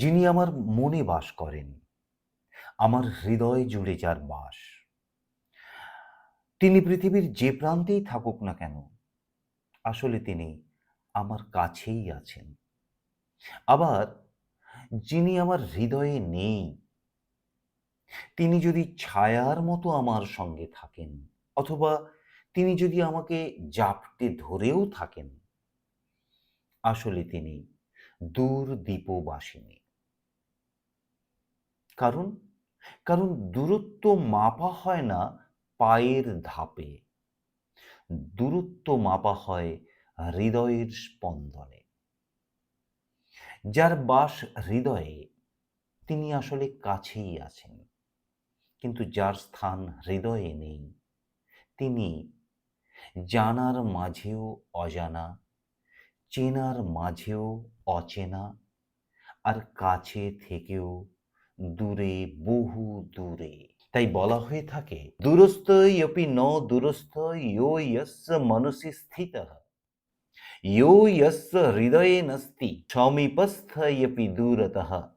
যিনি আমার মনে বাস করেন, আমার হৃদয় জুড়ে যার বাস, তিনি পৃথিবীর যে প্রান্তেই থাকুক না কেন, আসলে তিনি আমার কাছেই আছেন। আবার যিনি আমার হৃদয়ে নেই, তিনি যদি ছায়ার মতো আমার সঙ্গে থাকেন, অথবা তিনি যদি আমাকে জাপটে ধরেও থাকেন, আসলে তিনি দূর দীপবাসিনী। কারণ কারণ দূরত্ব মাপা হয় না পায়ের ধাপে, দূরত্ব মাপা হয় হৃদয়ের স্পন্দনে। যার বাস হৃদয়ে, তিনি আসলে কাছেই আছেন। কিন্তু যার স্থান হৃদয়ে নেই, তিনি জানার মাঝেও অজানা, চেনার মাঝেও অচেনা, আর কাছে থেকেও দূরে, বহু দূরে। তাই বলা হয়ে থাকে, দূরস্থয়পি ন দূরস্থ ইয়ো ইয়স্য মনসি স্থিতঃ, ইয়ো ইয়স্য হৃদয়ে নাস্তি সমীপস্থয়পি দূরতঃ।